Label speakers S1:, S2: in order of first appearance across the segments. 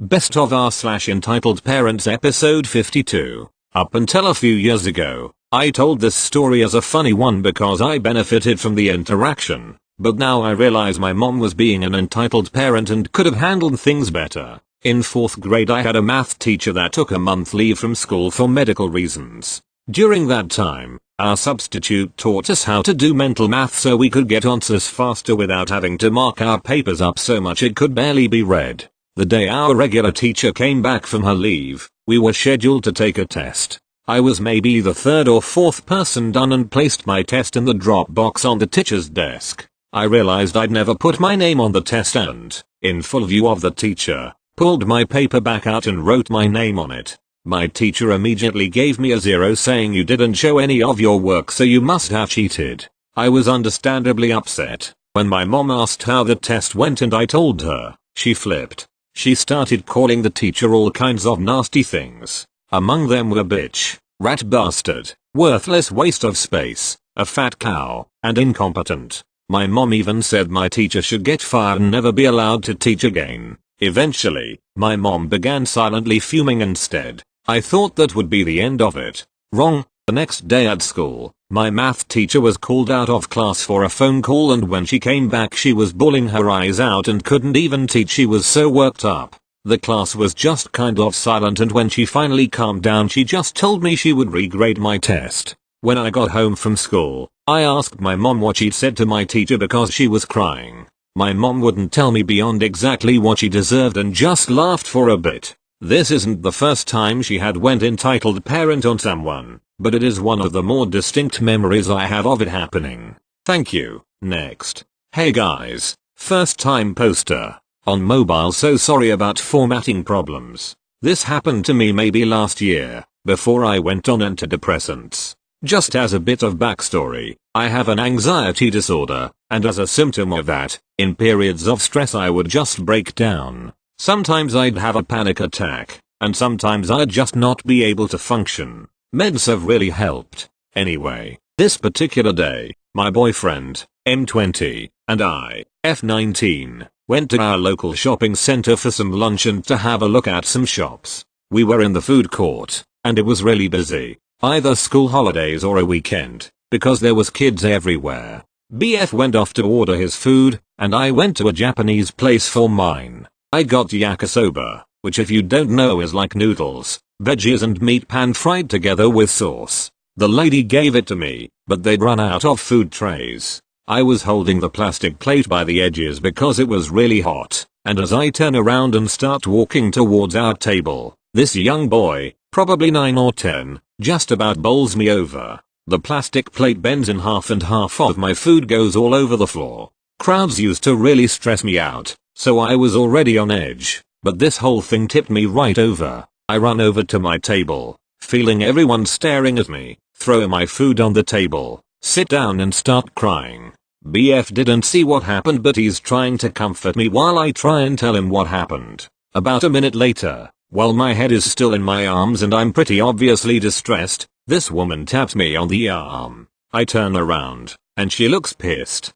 S1: Best of R slash entitled parents episode 52. Up until a few years ago, I told this story as a funny one because I benefited from the interaction, but now I realize my mom was being an entitled parent and could have handled things better. In 4th grade I had a math teacher that took a month leave from school for medical reasons. During that time, our substitute taught us how to do mental math so we could get answers faster without having to mark our papers up so much it could barely be read. The day our regular teacher came back from her leave, we were scheduled to take a test. I was maybe the 3rd or 4th person done and placed my test in the drop box on the teacher's desk. I realized I'd never put my name on the test and, in full view of the teacher, pulled my paper back out and wrote my name on it. My teacher immediately gave me a 0 saying you didn't show any of your work so you must have cheated. I was understandably upset. When my mom asked how the test went and I told her, she flipped. She started calling the teacher all kinds of nasty things. Among them were bitch, rat bastard, worthless waste of space, a fat cow, and incompetent. My mom even said my teacher should get fired and never be allowed to teach again. Eventually, my mom began silently fuming instead. I thought that would be the end of it. Wrong. The next day at school, my math teacher was called out of class for a phone call, and when she came back she was bawling her eyes out and couldn't even teach, she was so worked up. The class was just kind of silent, and when she finally calmed down she just told me she would regrade my test. When I got home from school, I asked my mom what she'd said to my teacher because she was crying. My mom wouldn't tell me beyond exactly what she deserved and just laughed for a bit. This isn't the first time she had went entitled parent on someone, but it is one of the more distinct memories I have of it happening. Thank you. Next. Hey guys. First time poster. On mobile, so sorry about formatting problems. This happened to me maybe last year, before I went on antidepressants. Just as a bit of backstory, I have an anxiety disorder, and as a symptom of that, in periods of stress I would just break down. Sometimes I'd have a panic attack, and sometimes I'd just not be able to function. Meds have really helped. Anyway, this particular day, my boyfriend, M20, and I, F19, went to our local shopping center for some lunch and to have a look at some shops. We were in the food court, and it was really busy. Either school holidays or a weekend, because there was kids everywhere. BF went off to order his food, and I went to a Japanese place for mine. I got yakisoba, which if you don't know is like noodles, veggies and meat pan fried together with sauce. The lady gave it to me, but they'd run out of food trays. I was holding the plastic plate by the edges because it was really hot, and as I turn around and start walking towards our table, this young boy, probably 9 or 10, just about bowls me over. The plastic plate bends in half and half of my food goes all over the floor. Crowds used to really stress me out, so I was already on edge, but this whole thing tipped me right over. I run over to my table, feeling everyone staring at me, throw my food on the table, sit down and start crying. BF didn't see what happened, but he's trying to comfort me while I try and tell him what happened. About a minute later, while my head is still in my arms and I'm pretty obviously distressed, this woman taps me on the arm. I turn around, and she looks pissed.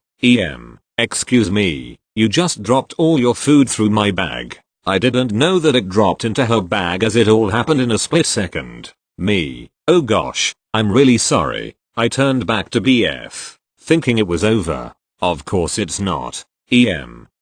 S1: Excuse me, you just dropped all your food through my bag. I didn't know that it dropped into her bag as it all happened in a split second. Me, oh gosh, I'm really sorry. I turned back to BF, thinking it was over. Of course it's not.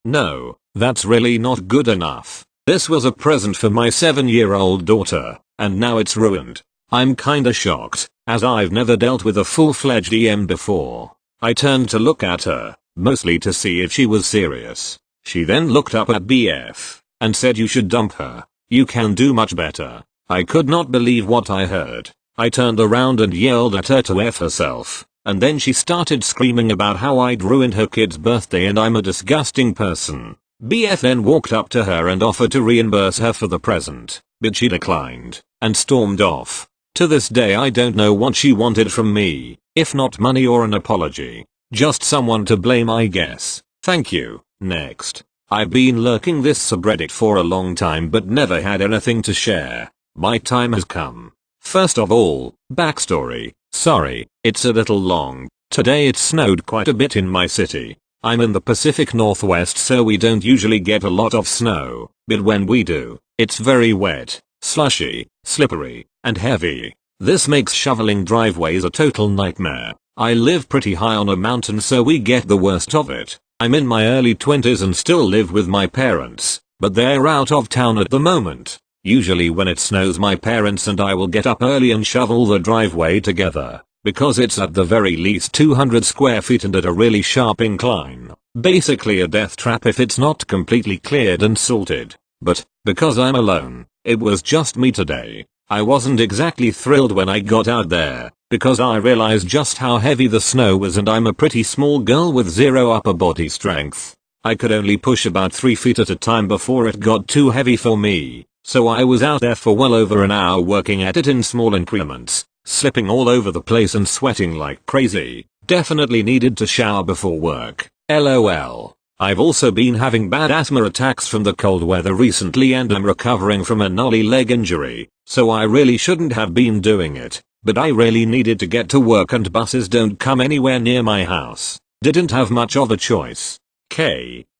S1: No, that's really not good enough. This was a present for my 7-year-old daughter, and now it's ruined. I'm kinda shocked, as I've never dealt with a full-fledged before. I turned to look at her, mostly to see if she was serious. She then looked up at BF, and said you should dump her. You can do much better. I could not believe what I heard. I turned around and yelled at her to F herself, and then she started screaming about how I'd ruined her kid's birthday and I'm a disgusting person. BF then walked up to her and offered to reimburse her for the present, but she declined, and stormed off. To this day I don't know what she wanted from me, if not money or an apology. Just someone to blame, I guess. Thank you. Next. I've been lurking this subreddit for a long time but never had anything to share. My time has come. First of all, backstory. Sorry, it's a little long. Today it snowed quite a bit in my city. I'm in the Pacific Northwest, so we don't usually get a lot of snow, but when we do, It's very wet, slushy, slippery, and heavy. This makes shoveling driveways a total nightmare. I live pretty high on a mountain, so we get the worst of it. I'm in my early 20s and still live with my parents, but they're out of town at the moment. Usually when it snows, my parents and I will get up early and shovel the driveway together, because it's at the very least 200 square feet and at a really sharp incline. Basically a death trap if it's not completely cleared and salted. But, because I'm alone, it was just me today. I wasn't exactly thrilled when I got out there, because I realized just how heavy the snow was, and I'm a pretty small girl with zero upper body strength. I could only push about 3 feet at a time before it got too heavy for me. So I was out there for well over an hour working at it in small increments, slipping all over the place and sweating like crazy. Definitely needed to shower before work. LOL. I've also been having bad asthma attacks from the cold weather recently, and I'm recovering from a gnarly leg injury, so I really shouldn't have been doing it, but I really needed to get to work and buses don't come anywhere near my house. Didn't have much of a choice.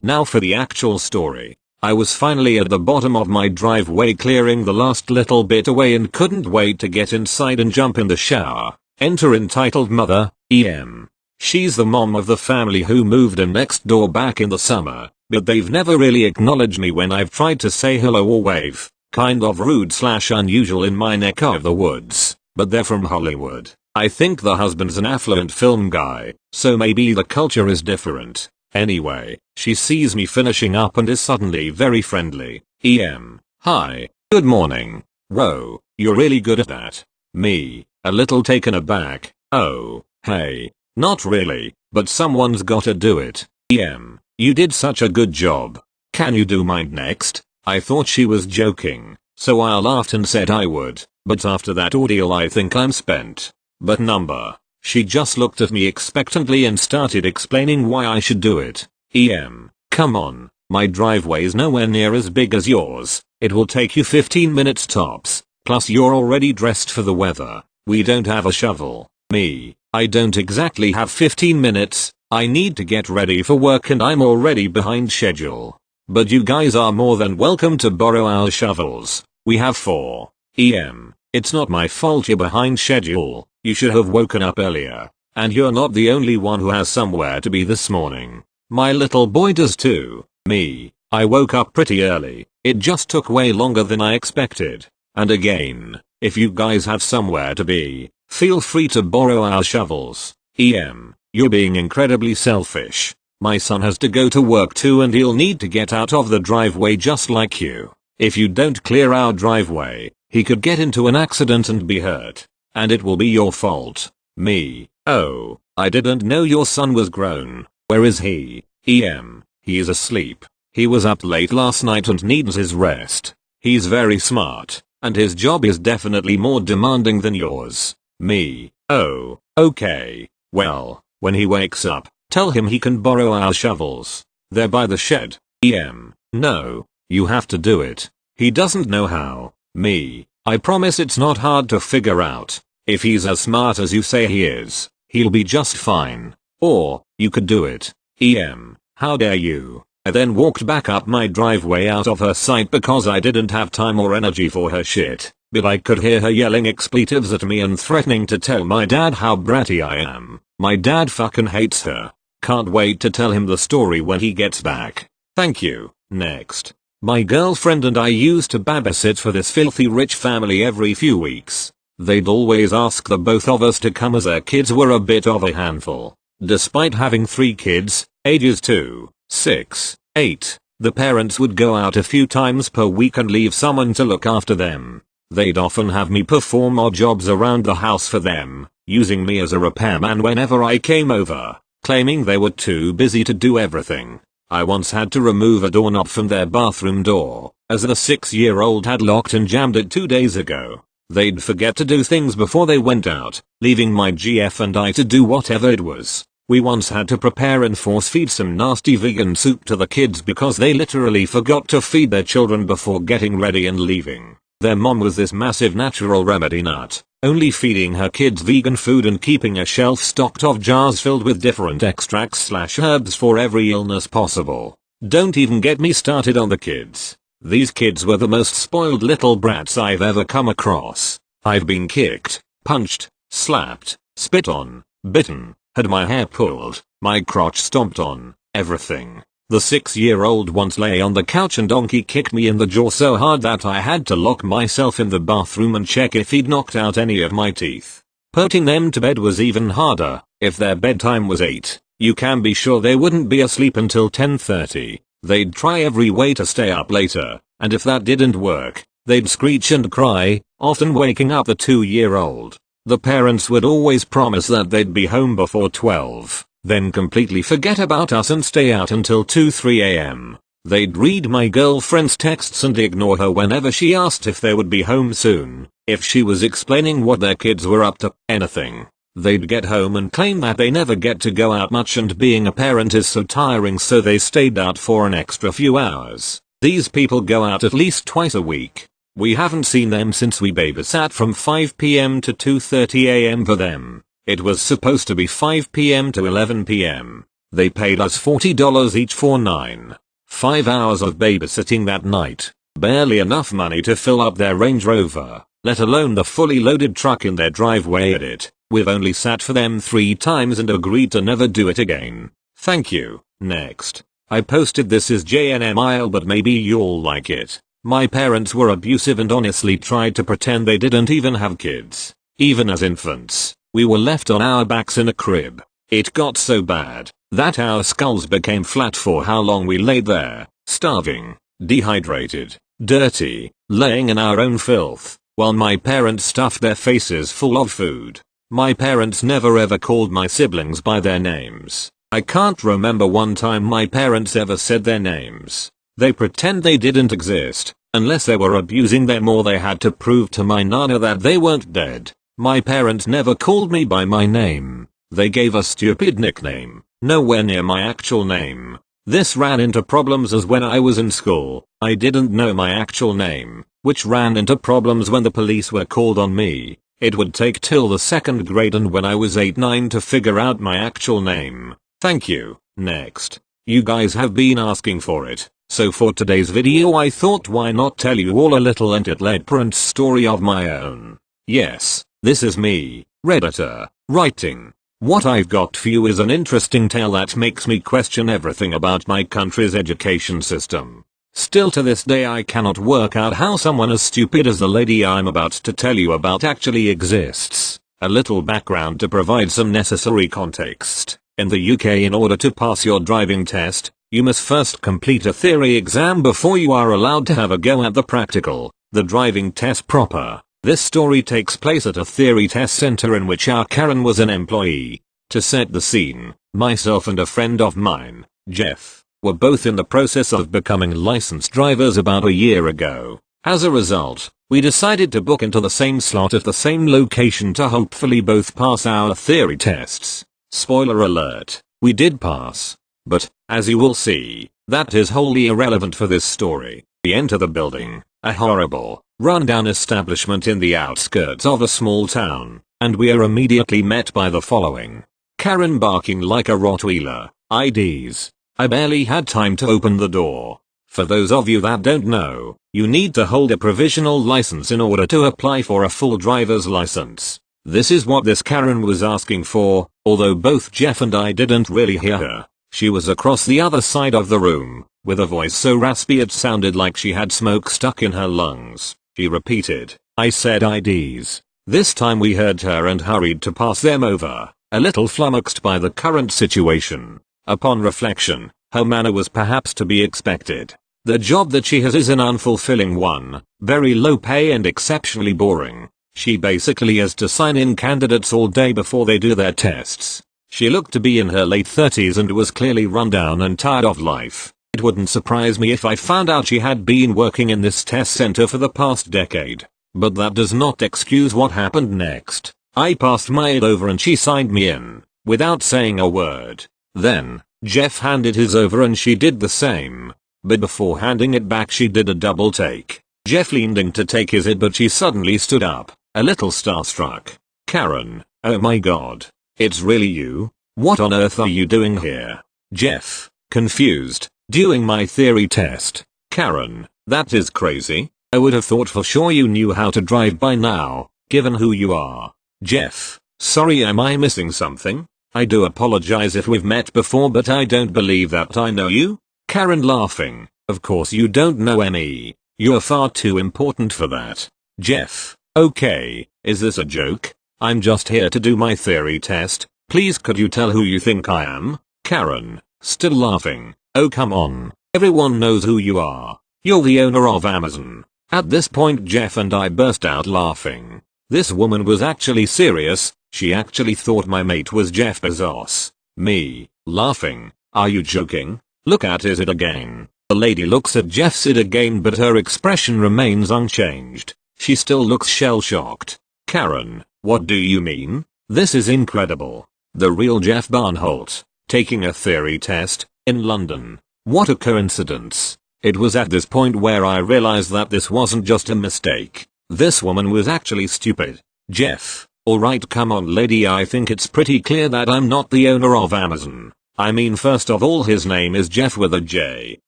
S1: Now for the actual story. I was finally at the bottom of my driveway clearing the last little bit away and couldn't wait to get inside and jump in the shower. Enter entitled mother, EM. She's the mom of the family who moved in next door back in the summer, but they've never really acknowledged me when I've tried to say hello or wave. Kind of rude / unusual in my neck of the woods, but they're from Hollywood. I think the husband's an affluent film guy, so maybe the culture is different. Anyway, she sees me finishing up and is suddenly very friendly. EM. Hi. Good morning. Whoa, you're really good at that. Me. A little taken aback. Oh, hey. Not really, but someone's gotta do it. EM. You did such a good job. Can you do mine next? I thought she was joking, so I laughed and said I would, but after that ordeal I think I'm spent. But number. She just looked at me expectantly and started explaining why I should do it. EM. Come on, my driveway's nowhere near as big as yours. It will take you 15 minutes tops, plus you're already dressed for the weather. We don't have a shovel. Me. I don't exactly have 15 minutes. I need to get ready for work and I'm already behind schedule. But you guys are more than welcome to borrow our shovels. We have 4. EM. It's not my fault you're behind schedule. You should have woken up earlier. And you're not the only one who has somewhere to be this morning. My little boy does too. Me. I woke up pretty early. It just took way longer than I expected. And again, if you guys have somewhere to be, feel free to borrow our shovels. EM. You're being incredibly selfish. My son has to go to work too and he'll need to get out of the driveway just like you. If you don't clear our driveway, he could get into an accident and be hurt. And it will be your fault. Me. Oh, I didn't know your son was grown. Where is he? EM. He is asleep. He was up late last night and needs his rest. He's very smart, and his job is definitely more demanding than yours. Me. Oh, okay. Well, when he wakes up, tell him he can borrow our shovels. They're by the shed. EM. No, you have to do it. He doesn't know how. Me. I promise it's not hard to figure out. If he's as smart as you say he is, he'll be just fine. Or, you could do it. EM. How dare you? I then walked back up my driveway out of her sight because I didn't have time or energy for her shit. But I could hear her yelling expletives at me and threatening to tell my dad how bratty I am. My dad fucking hates her. Can't wait to tell him the story when he gets back. Thank you. Next. My girlfriend and I used to babysit for this filthy rich family every few weeks. They'd always ask the both of us to come as our kids were a bit of a handful. Despite having 3 kids, ages 2, 6, 8, the parents would go out a few times per week and leave someone to look after them. They'd often have me perform odd jobs around the house for them, using me as a repairman whenever I came over, claiming they were too busy to do everything. I once had to remove a doorknob from their bathroom door, as the 6-year-old had locked and jammed it 2 days ago. They'd forget to do things before they went out, leaving my GF and I to do whatever it was. We once had to prepare and force feed some nasty vegan soup to the kids because they literally forgot to feed their children before getting ready and leaving. Their mom was this massive natural remedy nut, only feeding her kids vegan food and keeping a shelf stocked of jars filled with different extracts / herbs for every illness possible. Don't even get me started on the kids. These kids were the most spoiled little brats I've ever come across. I've been kicked, punched, slapped, spit on, bitten, had my hair pulled, my crotch stomped on, everything. The 6-year-old once lay on the couch and donkey kicked me in the jaw so hard that I had to lock myself in the bathroom and check if he'd knocked out any of my teeth. Putting them to bed was even harder. If their bedtime was 8, you can be sure they wouldn't be asleep until 10:30. They'd try every way to stay up later, and if that didn't work, they'd screech and cry, often waking up the 2-year-old. The parents would always promise that they'd be home before 12, then completely forget about us and stay out until 2-3 a.m. They'd read my girlfriend's texts and ignore her whenever she asked if they would be home soon, if she was explaining what their kids were up to, anything. They'd get home and claim that they never get to go out much and being a parent is so tiring, so they stayed out for an extra few hours. These people go out at least twice a week. We haven't seen them since we babysat from 5 p.m. to 2:30 a.m. for them. It was supposed to be 5 p.m. to 11 p.m. They paid us $40 each for 9.5 hours of babysitting that night. Barely enough money to fill up their Range Rover, let alone the fully loaded truck in their driveway at it. We've only sat for them 3 times and agreed to never do it again. Thank you. Next. I posted this is JNMIL, but maybe you'll like it. My parents were abusive and honestly tried to pretend they didn't even have kids. Even as infants, we were left on our backs in a crib. It got so bad that our skulls became flat for how long we laid there, starving, dehydrated, dirty, laying in our own filth, while my parents stuffed their faces full of food. My parents never ever called my siblings by their names. I can't remember one time my parents ever said their names. They pretend they didn't exist, unless they were abusing them or they had to prove to my nana that they weren't dead. My parents never called me by my name. They gave a stupid nickname, nowhere near my actual name. This ran into problems as when I was in school, I didn't know my actual name, which ran into problems when the police were called on me. It would take till the 2nd grade and when I was 8-9 to figure out my actual name. Thank you. Next. You guys have been asking for it, so for today's video I thought why not tell you all a little entitledParents story of my own. Yes, this is me, Redditor, writing. What I've got for you is an interesting tale that makes me question everything about my country's education system. Still to this day I cannot work out how someone as stupid as the lady I'm about to tell you about actually exists. A little background to provide some necessary context. In the UK, in order to pass your driving test, you must first complete a theory exam before you are allowed to have a go at the practical, the driving test proper. This story takes place at a theory test center in which our Karen was an employee. To set the scene, myself and a friend of mine, Jeff, were both in the process of becoming licensed drivers about a year ago. As a result, we decided to book into the same slot at the same location to hopefully both pass our theory tests. Spoiler alert, we did pass. But, as you will see, that is wholly irrelevant for this story. We enter the building, a horrible, run-down establishment in the outskirts of a small town, and we are immediately met by the following. Karen barking like a Rottweiler, IDs. I barely had time to open the door. For those of you that don't know, you need to hold a provisional license in order to apply for a full driver's license. This is what this Karen was asking for, although both Jeff and I didn't really hear her. She was across the other side of the room, with a voice so raspy it sounded like she had smoke stuck in her lungs. She repeated, I said IDs. This time we heard her and hurried to pass them over, a little flummoxed by the current situation. Upon reflection, her manner was perhaps to be expected. The job that she has is an unfulfilling one, very low pay and exceptionally boring. She basically has to sign in candidates all day before they do their tests. She looked to be in her late 30s and was clearly run down and tired of life. It wouldn't surprise me if I found out she had been working in this test center for the past decade. But that does not excuse what happened next. I passed mine over and she signed me in, without saying a word. Then, Jeff handed his over and she did the same. But before handing it back she did a double take. Jeff leaned in to take his but she suddenly stood up, a little starstruck. Karen, oh my god. It's really you? What on earth are you doing here? Jeff, confused, doing my theory test. Karen, that is crazy. I would have thought for sure you knew how to drive by now, given who you are. Jeff, sorry, am I missing something? I do apologize if we've met before, but I don't believe that I know you. Karen laughing, of course you don't know me. You're far too important for that. Jeff, okay, is this a joke? I'm just here to do my theory test. Please could you tell who you think I am? Karen, still laughing, oh come on, everyone knows who you are. You're the owner of Amazon. At this point Jeff and I burst out laughing. This woman was actually serious, she actually thought my mate was Jeff Bezos. Me, laughing, are you joking? Look at it again. The lady looks at Jeff's it again, but her expression remains unchanged. She still looks shell-shocked. Karen, what do you mean? This is incredible. The real Jeff Barnholt, taking a theory test, in London. What a coincidence. It was at this point where I realized that this wasn't just a mistake. This woman was actually stupid. Jeff, alright come on lady, I think it's pretty clear that I'm not the owner of Amazon. I mean, first of all his name is Jeff with a J,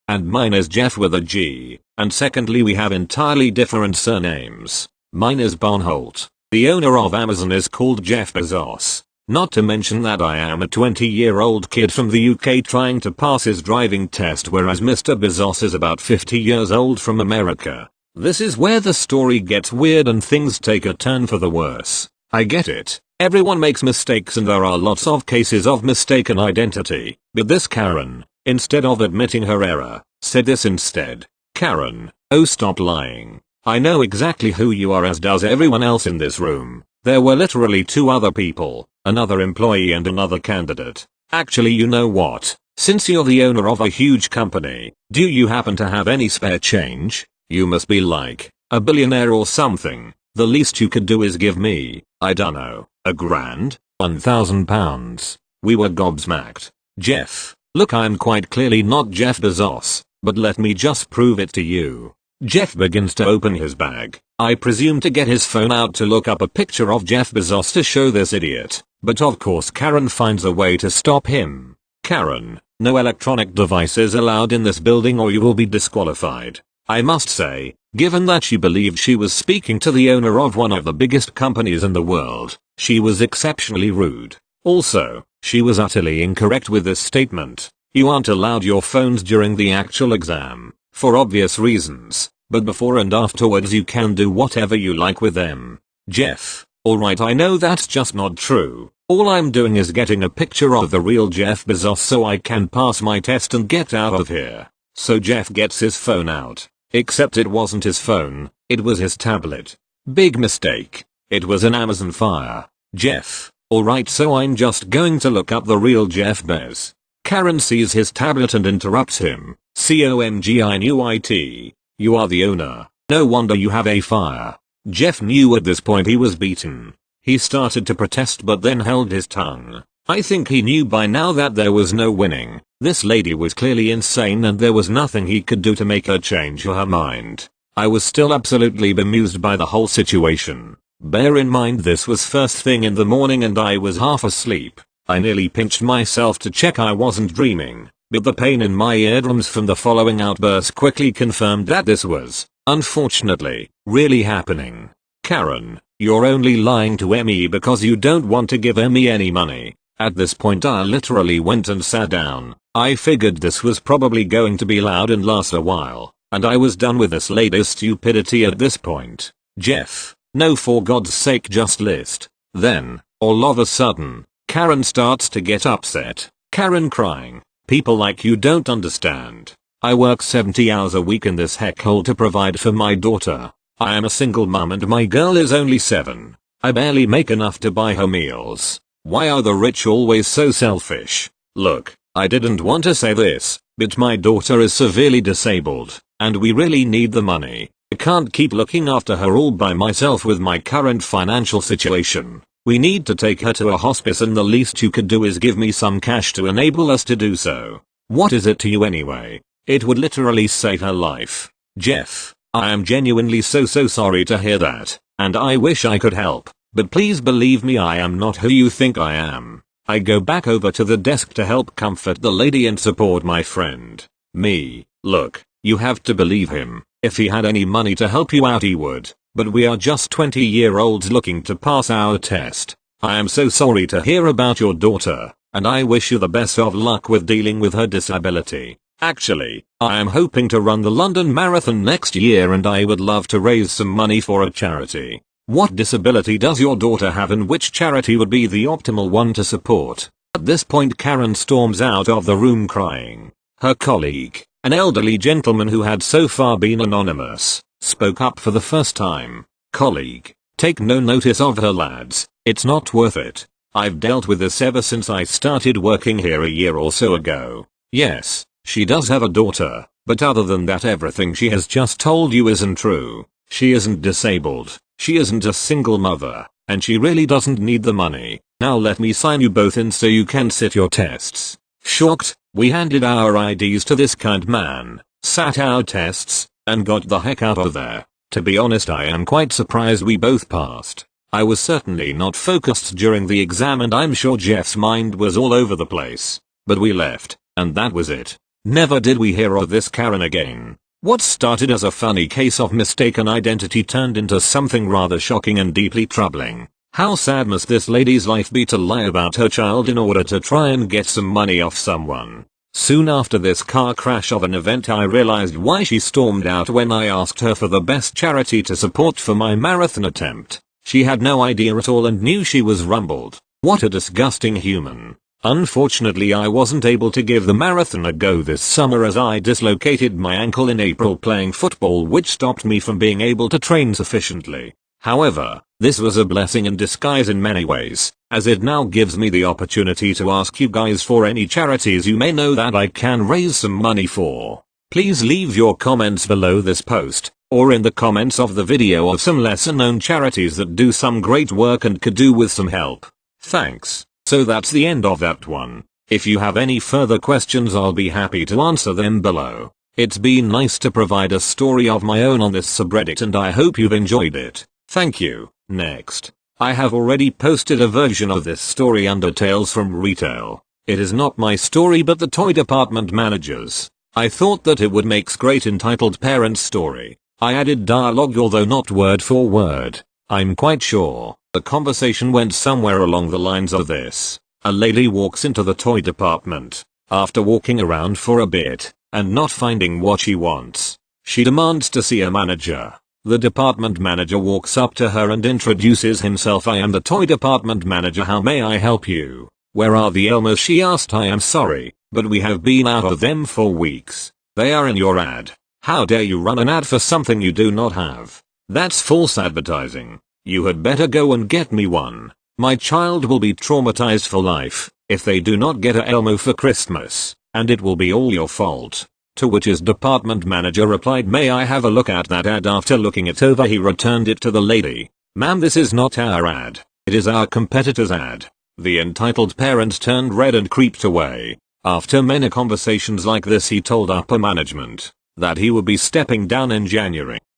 S1: and mine is Jeff with a G, and secondly we have entirely different surnames. Mine is Barnholt. The owner of Amazon is called Jeff Bezos. Not to mention that I am a 20-year-old kid from the UK trying to pass his driving test, whereas Mr. Bezos is about 50 years old from America. This is where the story gets weird and things take a turn for the worse. I get it. Everyone makes mistakes and there are lots of cases of mistaken identity. But this Karen, instead of admitting her error, said this instead. Karen, oh stop lying. I know exactly who you are, as does everyone else in this room. There were literally two other people, another employee and another candidate. Actually, you know what? Since you're the owner of a huge company, do you happen to have any spare change? You must be like a billionaire or something. The least you could do is give me, I dunno, $1,000, £1,000. We were gobsmacked. Jeff, look, I'm quite clearly not Jeff Bezos, but let me just prove it to you. Jeff begins to open his bag, I presume to get his phone out to look up a picture of Jeff Bezos to show this idiot. But of course Karen finds a way to stop him. Karen, no electronic devices allowed in this building or you will be disqualified. I must say, given that she believed she was speaking to the owner of one of the biggest companies in the world, she was exceptionally rude. Also, she was utterly incorrect with this statement. You aren't allowed your phones during the actual exam, for obvious reasons, but before and afterwards you can do whatever you like with them. Jeff, alright, I know that's just not true. All I'm doing is getting a picture of the real Jeff Bezos so I can pass my test and get out of here. So Jeff gets his phone out. Except it wasn't his phone, it was his tablet. Big mistake. It was an Amazon Fire. Jeff, alright, so I'm just going to look up the real Jeff Bez. Karen sees his tablet and interrupts him. COMG, I knew it. You are the owner. No wonder you have a fire. Jeff knew at this point he was beaten. He started to protest but then held his tongue. I think he knew by now that there was no winning. This lady was clearly insane and there was nothing he could do to make her change her mind. I was still absolutely bemused by the whole situation. Bear in mind this was first thing in the morning and I was half asleep. I nearly pinched myself to check I wasn't dreaming, but the pain in my eardrums from the following outburst quickly confirmed that this was, unfortunately, really happening. Karen, you're only lying to Emmy because you don't want to give Emmy any money. At this point I literally went and sat down. I figured this was probably going to be loud and last a while, and I was done with this lady's stupidity at this point. Jeff, no, for God's sake just list. Then, all of a sudden, Karen starts to get upset. Karen crying, people like you don't understand. I work 70 hours a week in this heckhole to provide for my daughter. I am a single mum and my girl is only 7. I barely make enough to buy her meals. Why are the rich always so selfish? Look, I didn't want to say this, but my daughter is severely disabled, and we really need the money. I can't keep looking after her all by myself with my current financial situation. We need to take her to a hospice and the least you could do is give me some cash to enable us to do so. What is it to you anyway? It would literally save her life. Jeff, I am genuinely so sorry to hear that, and I wish I could help. But please believe me, I am not who you think I am. I go back over to the desk to help comfort the lady and support my friend. Me, look, You have to believe him. If he had any money to help you out he would, but we are just 20-year-olds looking to pass our test. I am so sorry to hear about your daughter, and I wish you the best of luck with dealing with her disability. Actually, I am hoping to run the London Marathon next year and I would love to raise some money for a charity. What disability does your daughter have and which charity would be the optimal one to support? At this point Karen storms out of the room crying. Her colleague, an elderly gentleman who had so far been anonymous, spoke up for the first time. Colleague, take no notice of her lads, it's not worth it. I've dealt with this ever since I started working here a year or so ago. Yes, she does have a daughter, but other than that everything she has just told you isn't true. She isn't disabled, she isn't a single mother, and she really doesn't need the money. Now let me sign you both in so you can sit your tests. Shocked, we handed our IDs to this kind man, sat our tests, and got the heck out of there. To be honest, I am quite surprised we both passed. I was certainly not focused during the exam and I'm sure Jeff's mind was all over the place. But we left, and that was it. Never did we hear of this Karen again. What started as a funny case of mistaken identity turned into something rather shocking and deeply troubling. How sad must this lady's life be to lie about her child in order to try and get some money off someone. Soon after this car crash of an event I realized why she stormed out when I asked her for the best charity to support for my marathon attempt. She had no idea at all and knew she was rumbled. What a disgusting human. Unfortunately I wasn't able to give the marathon a go this summer as I dislocated my ankle in April playing football, which stopped me from being able to train sufficiently. However, this was a blessing in disguise in many ways, as it now gives me the opportunity to ask you guys for any charities you may know that I can raise some money for. Please leave your comments below this post, or in the comments of the video of some lesser known charities that do some great work and could do with some help. Thanks. So that's the end of that one. If you have any further questions I'll be happy to answer them below. It's been nice to provide a story of my own on this subreddit and I hope you've enjoyed it. Thank you. Next. I have already posted a version of this story under Tales from Retail. It is not my story but the toy department manager's. I thought that it would make great entitled parents story. I added dialogue although not word for word. I'm quite sure the conversation went somewhere along the lines of this. A lady walks into the toy department. After walking around for a bit and not finding what she wants, she demands to see a manager. The department manager walks up to her and introduces himself. I am the toy department manager. How may I help you? Where are the Elmos? She asked. I am sorry, but we have been out of them for weeks. They are in your ad. How dare you run an ad for something you do not have? That's false advertising. You had better go and get me one. My child will be traumatized for life if they do not get a Elmo for Christmas, and it will be all your fault. To which his department manager replied, may I have a look at that ad? After looking it over he returned it to the lady. Ma'am, this is not our ad. It is our competitor's ad. The entitled parent turned red and creeped away. After many conversations like this he told upper management that he would be stepping down in January.